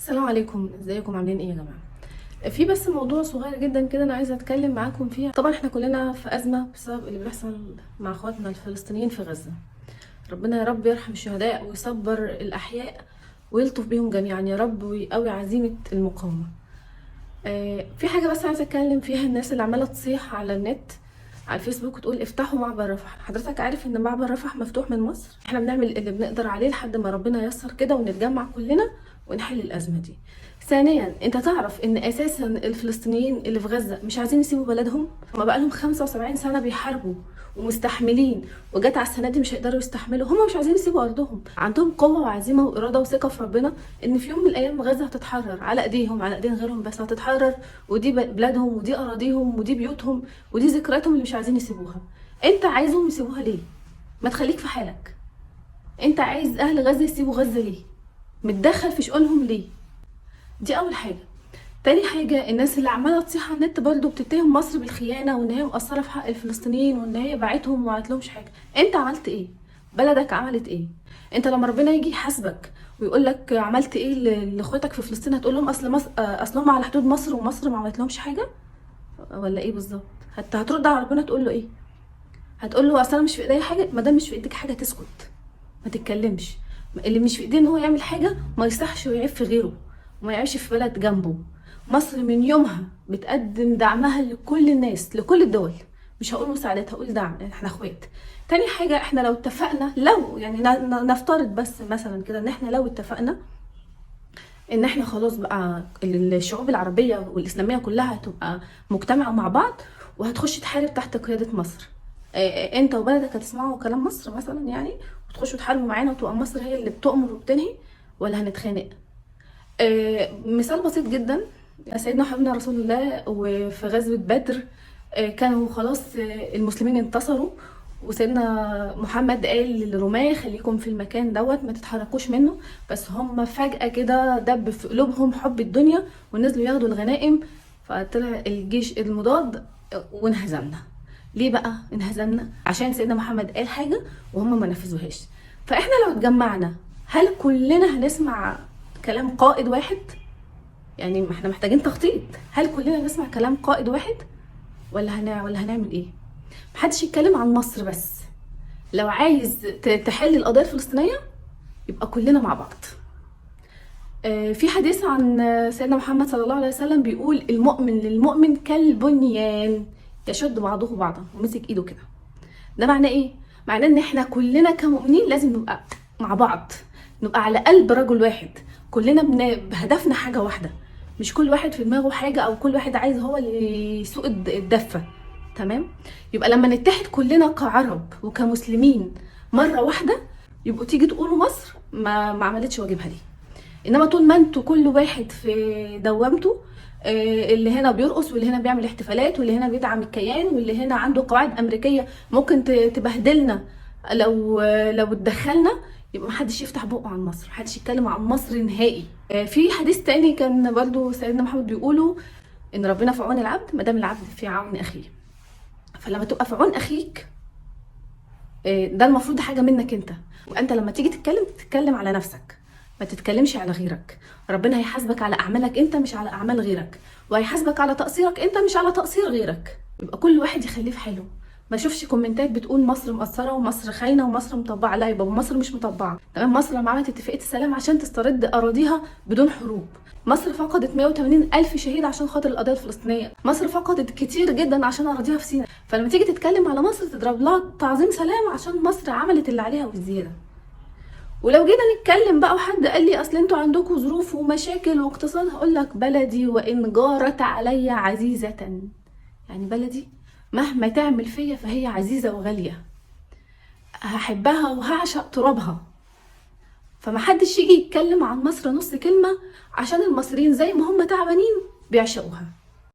السلام عليكم، ازيكم عاملين ايه يا جماعه؟ في بس موضوع صغير جدا كده انا عايزه اتكلم معاكم فيه. طبعا احنا كلنا في ازمه بسبب اللي بيحصل مع اخواتنا الفلسطينيين في غزه. ربنا يا رب يرحم الشهداء ويصبر الاحياء ويلطف بيهم جميعا يا رب ويقوي عزيمه المقاومه. في حاجه بس عايزه اتكلم فيها. الناس اللي عماله تصيح على النت على الفيسبوك وتقول افتحوا معبر رفح. حضرتك عارف ان معبر رفح مفتوح من مصر؟ احنا بنعمل اللي بنقدر عليه لحد ما ربنا ييسر كده ونتجمع كلنا ونحل الازمه دي. ثانيا، انت تعرف ان اساسا الفلسطينيين اللي في غزه مش عايزين يسيبوا بلدهم؟ هما بقالهم 75 سنه بيحاربوا ومستحملين، وجت على السنه دي مش هيقدروا يستحملوا. هما مش عايزين يسيبوا ارضهم، عندهم قوه وعزيمه واراده وثقه في ربنا ان في يوم من الايام غزه هتتحرر على ايديهم، على ايدين غيرهم، بس هتتحرر. ودي بلادهم ودي اراضيهم ودي بيوتهم ودي ذكرياتهم اللي مش عايزين يسيبوها. انت عايزهم يسيبوها ليه؟ ما تخليك في حالك. انت عايز اهل غزه يسيبوا غزه ليه؟ متدخل في شؤونهم ليه؟ دي اول حاجه. تاني حاجه، الناس اللي عماله تصيح على النت برضو بتتهم مصر بالخيانه وان هي مقصره في حق الفلسطينيين وان هي باعتهم وما عملتلهمش حاجه. انت عملت ايه؟ بلدك عملت ايه؟ انت لما ربنا يجي يحاسبك ويقول لك عملت ايه لاخواتك في فلسطين، هتقول لهم اصل مصر اصلهم على حدود مصر ومصر ما عملتلهمش حاجه؟ ولا ايه بالظبط؟ هترد على ربنا تقول له ايه؟ هتقول له اصل انا مش في ايديا حاجه؟ ما دام مش في ايديك حاجه تسكت، ما تتكلمش. اللي مش في ايديه ان هو يعمل حاجه ما يصحش ويعيب في غيره وما يعيش في بلد جنبه. مصر من يومها بتقدم دعمها لكل الناس، لكل الدول. مش هقول مساعدات، هقول دعم، احنا اخوات. تاني حاجه، احنا لو اتفقنا، لو يعني نفترض بس مثلا كده ان احنا لو اتفقنا ان احنا خلاص بقى الشعوب العربيه والاسلاميه كلها هتبقى مجتمعه مع بعض وهتخش تحارب تحت قياده مصر. انت وبلدك هتسمعوا كلام مصر مثلا يعني وتخشوا تحاربوا معانا وتبقى مصر هي اللي بتؤمر وبتنهي، ولا هنتخانق؟ مثال بسيط جدا. سيدنا حبيبنا رسول الله وفي غزوة بدر كانوا خلاص المسلمين انتصروا، وسيدنا محمد قال للرماة خليكم في المكان دوت ما تتحركوش منه. بس هم فجأة كده دب في قلوبهم حب الدنيا ونزلوا ياخدوا الغنائم، فطلع الجيش المضاد وانهزمنا. ليه بقى انهزمنا؟ عشان سيدنا محمد قال حاجة وهم ما نفذوهاش. فاحنا لو اتجمعنا هل كلنا هنسمع كلام قائد واحد؟ يعني ما احنا محتاجين تخطيط. هل كلنا نسمع كلام قائد واحد ولا هنعمل ايه؟ محدش يتكلم عن مصر بس. لو عايز تحل القضية الفلسطينية يبقى كلنا مع بعض. في حديث عن سيدنا محمد صلى الله عليه وسلم بيقول المؤمن للمؤمن كالبنيان يشد بعضه بعضا، ومسك ايده كده. ده معناه ايه؟ معناه ان احنا كلنا كمؤمنين لازم نبقى مع بعض، نبقى على قلب رجل واحد، كلنا بهدفنا حاجه واحده، مش كل واحد في دماغه حاجه او كل واحد عايز هو اللي يسوق الدفه. تمام؟ يبقى لما نتحد كلنا كعرب وكمسلمين مره واحده، يبقوا تيجي تقولوا مصر ما عملتش واجبها دي. انما طول ما انتوا كل واحد في دوامته، اللي هنا بيرقص واللي هنا بيعمل احتفالات واللي هنا بيدعم الكيان واللي هنا عنده قواعد امريكيه ممكن تبهدلنا لو اتدخلنا، يبقى محدش يفتح بقه عن مصر، محدش يتكلم عن مصر نهائي. في حديث تاني كان برضو سيدنا محمد بيقوله ان ربنا في عون العبد ما دام العبد في عون اخيه. فلما تبقى في عون اخيك، ده المفروض حاجه منك انت. وانت لما تيجي تتكلم على نفسك، ما تتكلمش على غيرك. ربنا هيحاسبك على اعمالك انت مش على اعمال غيرك، وهيحاسبك على تقصيرك انت مش على تقصير غيرك. يبقى كل واحد يخليه في حاله. ما اشوفش كومنتات بتقول مصر مقصره ومصر خاينه ومصر مطبعه. لا، يبقى مصر مش مطبعه. تمام؟ مصر لما عملت اتفاقيه السلام عشان تسترد اراضيها بدون حروب. مصر فقدت 180 الف شهيد عشان خاطر القضيه الفلسطينيه. مصر فقدت كتير جدا عشان اراضيها في سيناء. فلما تيجي تتكلم على مصر تضرب لها تعظيم سلام عشان مصر عملت اللي عليها والزياده. ولو جينا نتكلم بقى وحد قال لي اصل انتوا عندكم ظروف ومشاكل واقتصاد، هقول لك بلدي وان جارت علي عزيزه. يعني بلدي مهما تعمل فيا فهي عزيزه وغاليه، هحبها وهعشق ترابها. فمحدش يجي يتكلم عن مصر نص كلمه، عشان المصريين زي ما هم تعبانين بيعشقوها.